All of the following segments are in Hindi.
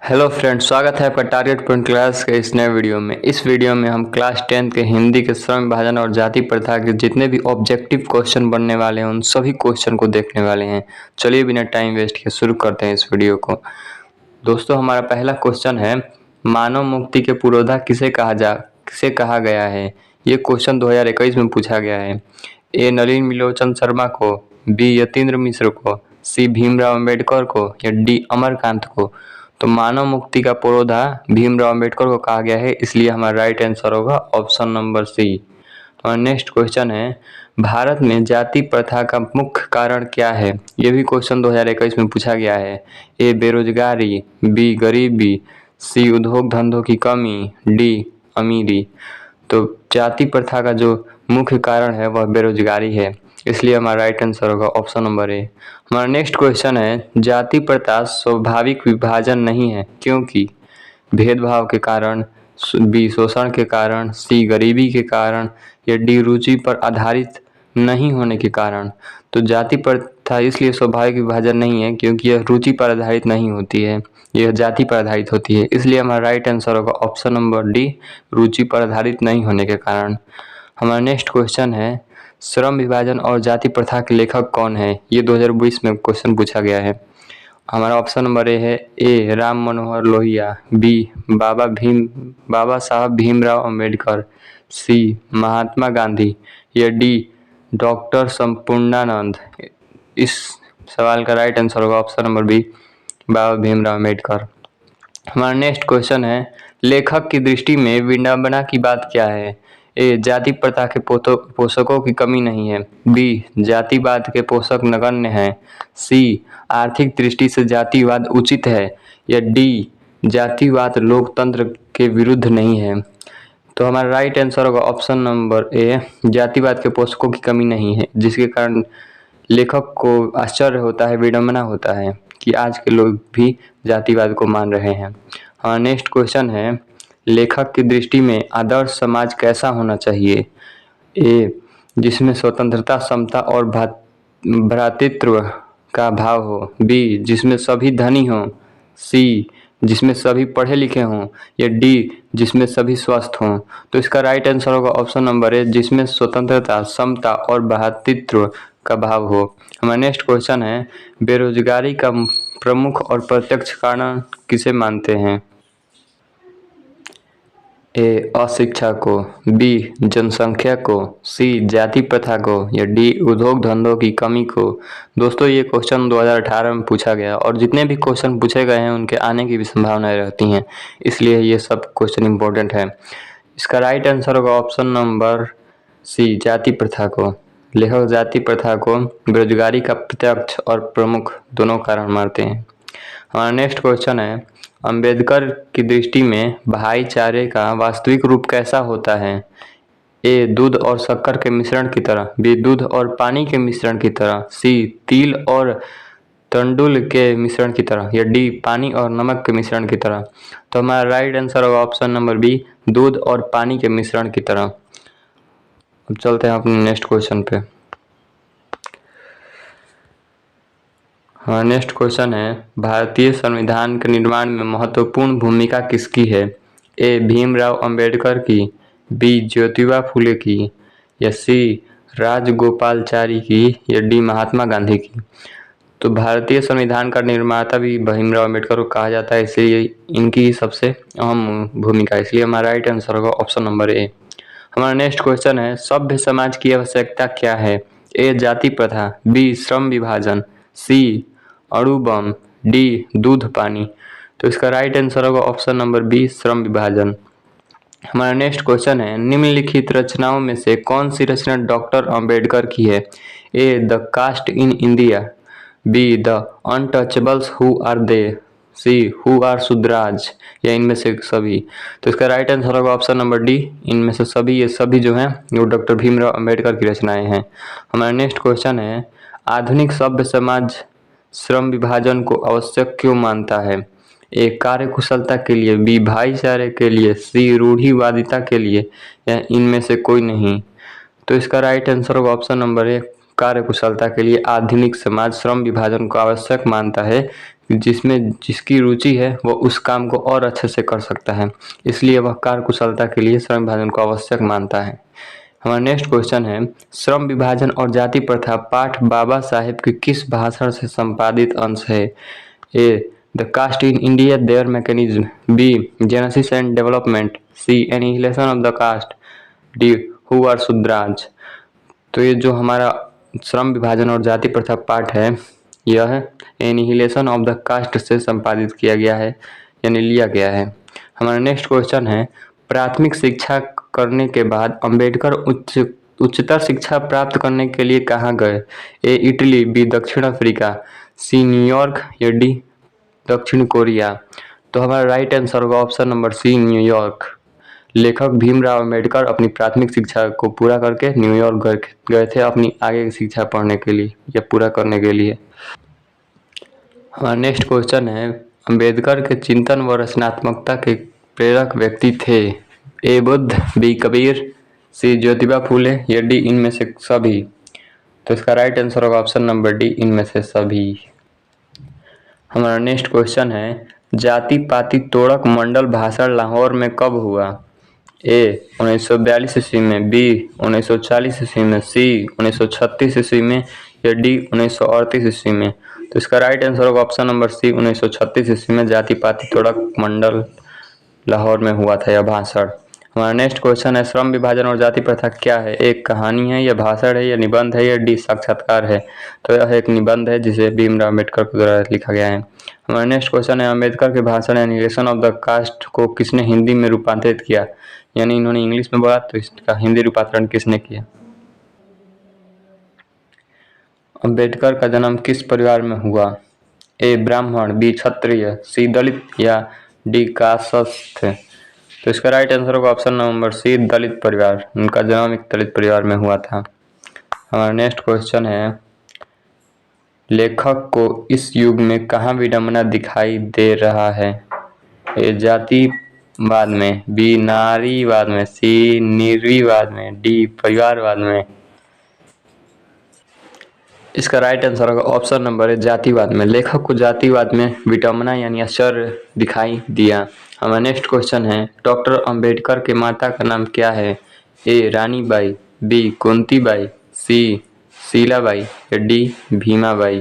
हेलो फ्रेंड्स, स्वागत है आपका टारगेट पॉइंट क्लास के इस नए वीडियो में। इस वीडियो में हम क्लास 10 के हिंदी के श्रम विभाजन और जाति प्रथा के जितने भी ऑब्जेक्टिव क्वेश्चन बनने वाले हैं उन सभी क्वेश्चन को देखने वाले हैं। चलिए बिना टाइम वेस्ट किए शुरू करते हैं इस वीडियो को। दोस्तों, हमारा पहला क्वेश्चन है, मानव मुक्ति के पुरोधा किसे कहा गया है। ये क्वेश्चन 2021 में पूछा गया है। ए नलिन मिलोचन शर्मा को, बी यतीन्द्र मिश्र को, सी भीमराव अम्बेडकर को या डी अमरकांत को। तो मानव मुक्ति का पुरोधा भीमराव अम्बेडकर को कहा गया है, इसलिए हमारा राइट आंसर होगा ऑप्शन नंबर सी। और नेक्स्ट क्वेश्चन है, भारत में जाति प्रथा का मुख्य कारण क्या है। ये भी क्वेश्चन 2021 में पूछा गया है। ए बेरोजगारी, बी गरीबी, सी उद्योग धंधों की कमी, डी अमीरी। तो जाति प्रथा का जो मुख्य कारण है वह बेरोजगारी है, इसलिए हमारा राइट आंसर होगा ऑप्शन नंबर ए। हमारा नेक्स्ट क्वेश्चन है, जाति प्रथा स्वाभाविक विभाजन नहीं है क्योंकि भेदभाव के कारण, बी शोषण के कारण, सी गरीबी के कारण या डी रुचि पर आधारित नहीं होने के कारण। तो जाति प्रथा इसलिए स्वाभाविक विभाजन नहीं है क्योंकि यह रुचि पर आधारित नहीं होती है, यह जाति पर आधारित होती है, इसलिए हमारा राइट आंसर होगा ऑप्शन नंबर डी, रुचि पर आधारित नहीं होने के कारण। हमारा नेक्स्ट क्वेश्चन है, श्रम विभाजन और जाति प्रथा के लेखक कौन है। ये 2020 में क्वेश्चन पूछा गया है। हमारा ऑप्शन नंबर ए है, ए राम मनोहर लोहिया, बी बाबा साहब भीमराव अम्बेडकर, सी महात्मा गांधी या डी डॉक्टर संपूर्णानंद। इस सवाल का राइट आंसर होगा ऑप्शन नंबर बी, बाबा भीमराव अम्बेडकर। हमारा नेक्स्ट क्वेश्चन है, लेखक की दृष्टि में विडंबना की बात क्या है। ए जाति प्रथा के पोषकों की कमी नहीं है, बी जातिवाद के पोषक नगण्य हैं, सी आर्थिक दृष्टि से जातिवाद उचित है या डी जातिवाद लोकतंत्र के विरुद्ध नहीं है। तो हमारा राइट आंसर होगा ऑप्शन नंबर ए, जातिवाद के पोषकों की कमी नहीं है, जिसके कारण लेखक को आश्चर्य होता है, विडंबना होता है कि आज के लोग भी जातिवाद को मान रहे हैं। हाँ, नेक्स्ट क्वेश्चन है, लेखक की दृष्टि में आदर्श समाज कैसा होना चाहिए। ए जिसमें स्वतंत्रता, समता और भ्रातृत्व का भाव हो, बी जिसमें सभी धनी हों, सी जिसमें सभी पढ़े लिखे हों या डी जिसमें सभी स्वस्थ हों। तो इसका राइट आंसर होगा ऑप्शन नंबर ए, जिसमें स्वतंत्रता, समता और भ्रातृत्व का भाव हो। हमारा नेक्स्ट क्वेश्चन है, बेरोजगारी का प्रमुख और प्रत्यक्ष कारण किसे मानते हैं। ए अशिक्षा को, बी जनसंख्या को, सी जाति प्रथा को या डी उद्योग धंधों की कमी को। दोस्तों, ये क्वेश्चन 2018 में पूछा गया और जितने भी क्वेश्चन पूछे गए हैं उनके आने की भी संभावनाएं रहती हैं, इसलिए ये सब क्वेश्चन इंपॉर्टेंट है। इसका राइट आंसर होगा ऑप्शन नंबर सी, जाति प्रथा को। लेखक जाति प्रथा को बेरोजगारी का प्रत्यक्ष और प्रमुख दोनों कारण मानते हैं। हमारा नेक्स्ट क्वेश्चन है, अंबेडकर की दृष्टि में भाईचारे का वास्तविक रूप कैसा होता है। ए दूध और शक्कर के मिश्रण की तरह, बी दूध और पानी के मिश्रण की तरह, सी तिल और तंडुल के मिश्रण की तरह या डी पानी और नमक के मिश्रण की तरह। तो हमारा राइट आंसर होगा ऑप्शन नंबर बी, दूध और पानी के मिश्रण की तरह। अब चलते हैं अपने नेक्स्ट क्वेश्चन पे। हाँ, नेक्स्ट क्वेश्चन है, भारतीय संविधान के निर्माण में महत्वपूर्ण भूमिका किसकी है। ए भीमराव अंबेडकर की, बी ज्योतिबा फुले की या सी राजगोपालाचारी की या डी महात्मा गांधी की। तो भारतीय संविधान का निर्माता भी भीमराव अंबेडकर को कहा जाता है, इसलिए इनकी सबसे अहम भूमिका, इसलिए हमारा राइट आंसर होगा ऑप्शन नंबर ए। हमारा नेक्स्ट क्वेश्चन है, सभ्य समाज की आवश्यकता क्या है। ए जाति प्रथा, बी श्रम विभाजन, सी अणु बम, डी दूध पानी। तो इसका राइट आंसर होगा ऑप्शन नंबर बी, श्रम विभाजन। हमारा नेक्स्ट क्वेश्चन है, निम्नलिखित रचनाओं में से कौन सी रचना डॉक्टर अंबेडकर की है। A the caste in India, B the untouchables who are they, C who are Shudras या इनमें से सभी। तो इसका राइट आंसर होगा ऑप्शन नंबर डी, इनमें से सभी। ये सभी जो हैं वो डॉक्टर भीमराव अंबेडकर की रचनाएं हैं। हमारा नेक्स्ट क्वेश्चन है, आधुनिक सभ्य समाज श्रम विभाजन को आवश्यक क्यों मानता है। ए कार्य कुशलता के लिए, बी भाईचारे के लिए, सी रूढ़िवादिता के लिए या इनमें से कोई नहीं। तो इसका राइट आंसर होगा ऑप्शन नंबर ए, कार्य कुशलता के लिए आधुनिक समाज श्रम विभाजन को आवश्यक मानता है जिसमें जिसकी रुचि है वो उस काम को और अच्छे से कर सकता है, इसलिए वह कार्यकुशलता के लिए श्रम विभाजन को आवश्यक मानता है। हमारा नेक्स्ट क्वेश्चन है, श्रम विभाजन और जाति प्रथा पाठ बाबा साहेब के किस भाषण से संपादित अंश है? A the caste in India their mechanism, B genesis and development, C annihilation of the caste, D who are Shudras. तो ये जो हमारा श्रम विभाजन और जाति प्रथा पाठ है यह एनिहिलेशन ऑफ द कास्ट से संपादित किया गया है यानी लिया गया है। हमारा नेक्स्ट क्वेश्चन है, प्राथमिक शिक्षा करने के बाद अंबेडकर उच्चतर शिक्षा प्राप्त करने के लिए कहाँ गए? ए इटली, बी दक्षिण अफ्रीका, सी न्यूयॉर्क या डी दक्षिण कोरिया। तो हमारा राइट आंसर होगा ऑप्शन नंबर सी न्यूयॉर्क। लेखक भीमराव अंबेडकर अपनी प्राथमिक शिक्षा को पूरा करके न्यूयॉर्क गए थे अपनी आगे की शिक्षा पढ़ने के लिए या पूरा करने के लिए। हमारा नेक्स्ट क्वेश्चन है, अंबेडकर के चिंतन व रचनात्मकता के प्रेरक व्यक्ति थे? ए बुद्ध, बी कबीर, सी ज्योतिबा फूले या डी इनमें से सभी। तो इसका राइट आंसर होगा ऑप्शन नंबर डी इनमें से सभी। हमारा नेक्स्ट क्वेश्चन है, जाति पाति तोड़क मंडल भाषण लाहौर में कब हुआ? ए 1942 ईस्वी में, बी 1940 ईस्वी में, सी 1936 ईस्वी में या डी 1938 ईस्वी में। तो इसका राइट आंसर होगा ऑप्शन नंबर सी 1936 ईस्वी में जाति पाति तोड़क मंडल लाहौर में हुआ था यह भाषण। हमारा नेक्स्ट क्वेश्चन है, श्रम विभाजन और जाति प्रथा क्या है? एक कहानी है या भाषण है या निबंध है या डी साक्षात्कार है? तो यह एक निबंध है जिसे भीमराव अम्बेडकर के द्वारा लिखा गया है। हमारा नेक्स्ट क्वेश्चन है, अम्बेडकर के भाषण एनिहिलेशन ऑफ द कास्ट को किसने हिंदी में रूपांतरित किया? यानी इन्होंने इंग्लिश में बोला तो इसका हिंदी रूपांतरण किसने किया? अम्बेडकर का जन्म किस परिवार में हुआ? ए ब्राह्मण, बी क्षत्रिय, सी दलित या डी कायस्थ। तो इसका राइट आंसर होगा ऑप्शन नंबर सी दलित परिवार। उनका जन्म एक दलित परिवार में हुआ था। हमारा नेक्स्ट क्वेश्चन है, लेखक को इस युग में कहाँ विडंबना दिखाई दे रहा है? ए जातिवाद में, बी नारीवाद में, सी निर्विवाद में, डी परिवारवाद में। इसका राइट आंसर होगा ऑप्शन नंबर ए जातिवाद में। लेखक को जातिवाद में विडंबना यानी आश्चर्य दिखाई दिया। हमारा नेक्स्ट क्वेश्चन है, डॉक्टर अंबेडकर के माता का नाम क्या है? ए रानीबाई, बी कुंतीबाई, सी शीलाबाई या डी भीमाबाई।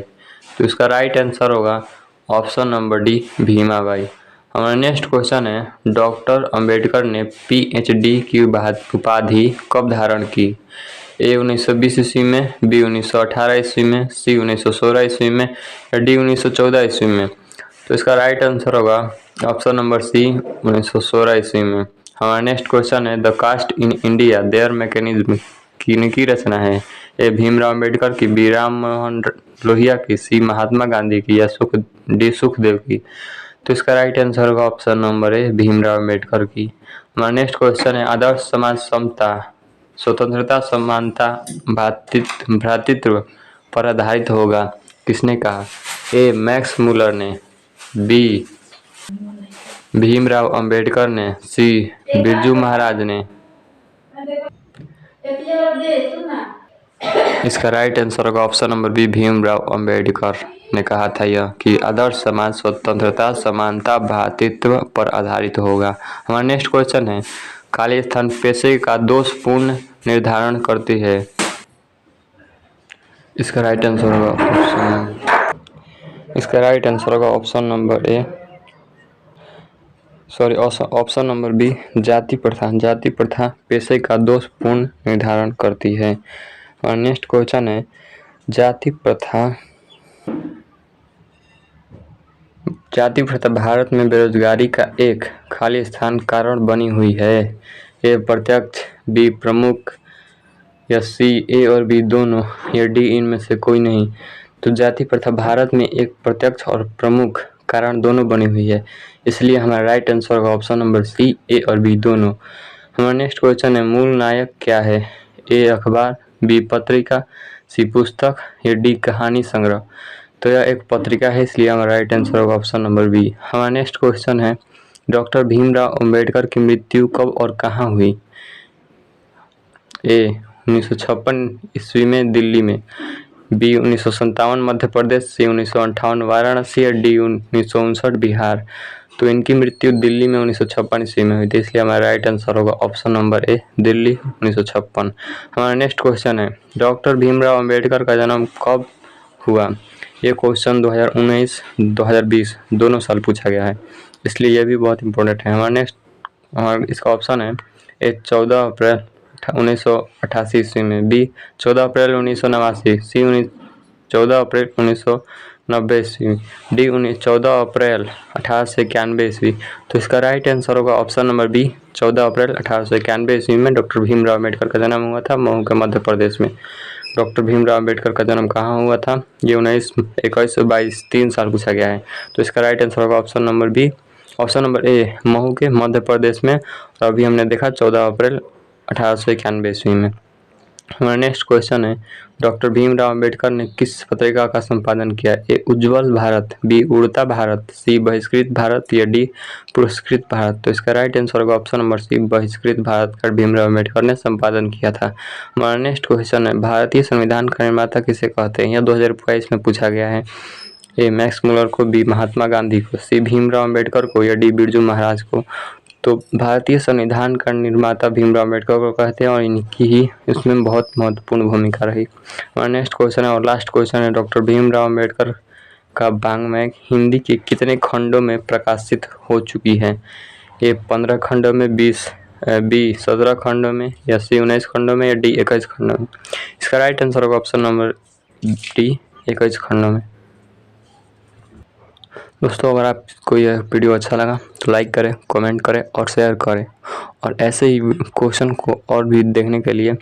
तो इसका राइट आंसर होगा ऑप्शन नंबर डी भीमाबाई। हमारा नेक्स्ट क्वेश्चन है, डॉक्टर अंबेडकर ने PhD की उपाधि कब धारण की? ए 1920 ईस्वी में, बी 1918 ईस्वी में, सी 1916 ईस्वी में या डी 1914 ईस्वी में। तो इसका राइट आंसर होगा ऑप्शन नंबर सी 1916 ईस्वी में। हमारा नेक्स्ट क्वेश्चन है, the caste in India their mechanism की रचना है? ए भीमराव अम्बेडकर की, बी राम मनोहर लोहिया की, सी महात्मा गांधी की या डी सुखदेव की। तो इसका राइट आंसर होगा ऑप्शन नंबर ए भीमराव अम्बेडकर की। हमारा नेक्स्ट क्वेश्चन है, आदर्श समाज समता स्वतंत्रता समानता भ्रातृत्व पर आधारित होगा किसने कहा? ए मैक्स मुलर ने, बी भीमराव अंबेडकर ने, सी बिरजू महाराज ने। इसका राइट आंसर होगा option number B Bhimrao Ambedkar ने कहा था यह कि आदर्श समाज स्वतंत्रता समानता भ्रातृत्व पर आधारित होगा। हमारा नेक्स्ट क्वेश्चन है, खाली स्थान पेशे का दोषपूर्ण निर्धारण करती है? इसका राइट आंसर होगा option number A option number B जाति प्रथा पेशे का दोषपूर्ण निर्धारण करती है। और नेक्स्ट क्वेश्चन है, जाति प्रथा भारत में बेरोजगारी का एक खाली स्थान कारण बनी हुई है? ए प्रत्यक्ष, बी प्रमुख या सी ए और बी दोनों या डी इनमें से कोई नहीं। तो जाति प्रथा भारत में एक प्रत्यक्ष और प्रमुख कारण दोनों बनी हुई है, इसलिए हमारा राइट आंसर होगा ऑप्शन नंबर सी ए और बी दोनों। हमारा नेक्स्ट क्वेश्चन है, मूल नायक क्या है? ए अखबार, बी पत्रिका, सी पुस्तक या डी कहानी संग्रह। तो यह एक पत्रिका है, इसलिए हमारा राइट आंसर होगा ऑप्शन नंबर बी। हमारा नेक्स्ट क्वेश्चन है, डॉक्टर भीमराव अंबेडकर की मृत्यु कब और कहाँ हुई? ए 1956 ईस्वी में दिल्ली में, बी 1957 मध्य प्रदेश, सी 1958 वाराणसी या डी 1959 बिहार। तो इनकी मृत्यु दिल्ली में 1956 ईस्वी में हुई थी, इसलिए हमारा राइट आंसर होगा ऑप्शन नंबर ए, दिल्ली 1956। हमारा नेक्स्ट क्वेश्चन है, डॉक्टर भीमराव अंबेडकर का जन्म कब हुआ? ये क्वेश्चन 2019 2020 दोनों साल पूछा गया है, इसलिए यह भी बहुत इंपॉर्टेंट है। हमारा इसका ऑप्शन है ए 14 अप्रैल 1988 ईस्वी में, बी 14 अप्रैल 1989, सी 14 अप्रैल 1990 ईस्वी, डी 14 अप्रैल 1891 ईस्वी। तो इसका राइट आंसर होगा ऑप्शन नंबर बी, 14 अप्रैल 1891 ईस्वी में डॉक्टर भीमराव अम्बेडकर का जन्म हुआ था मऊ के मध्य प्रदेश में। डॉक्टर भीमराव अम्बेडकर का जन्म कहाँ हुआ था? ये 19, 21, 22 3 साल पूछा गया है, तो इसका राइट आंसर होगा option number B, option number A, Mau के मध्य प्रदेश में। और अभी हमने देखा 14 अप्रैल 1891 ईस्वी में। हमारा नेक्स्ट क्वेश्चन है, डॉक्टर भीमराव अंबेडकर ने किस पत्रिका का संपादन किया? ए उज्ज्वल भारत, बी उड़ता भारत, सी बहिष्कृत भारत या डी पुरस्कृत भारत। तो इसका राइट आंसर होगा ऑप्शन नंबर सी, बहिष्कृत भारत का भीमराव अंबेडकर ने संपादन किया था। हमारा नेक्स्ट क्वेश्चन है, भारतीय संविधान का निर्माता किसे कहते हैं? यह 2022 में पूछा गया है। ए मैक्स मुलर को, बी महात्मा गांधी को, सी भीमराव अंबेडकर को या डी बिरजू महाराज को। तो भारतीय संविधान का निर्माता भीमराव अम्बेडकर को कहते हैं और इनकी ही इसमें बहुत महत्वपूर्ण भूमिका रही। हमारा नेक्स्ट क्वेश्चन है और लास्ट क्वेश्चन है, डॉक्टर भीमराव अम्बेडकर का वाङ्मय हिंदी के कितने खंडों में प्रकाशित हो चुकी है? ये 15 खंडों में, बी 17 खंडों में या सी 19 खंडों में या डी 21 खंडों में। इसका राइट आंसर होगा ऑप्शन नंबर डी, 21 खंडों में। दोस्तों, अगर आपको यह वीडियो अच्छा लगा तो लाइक करें, कमेंट करें और शेयर करें, और ऐसे ही क्वेश्चन को और भी देखने के लिए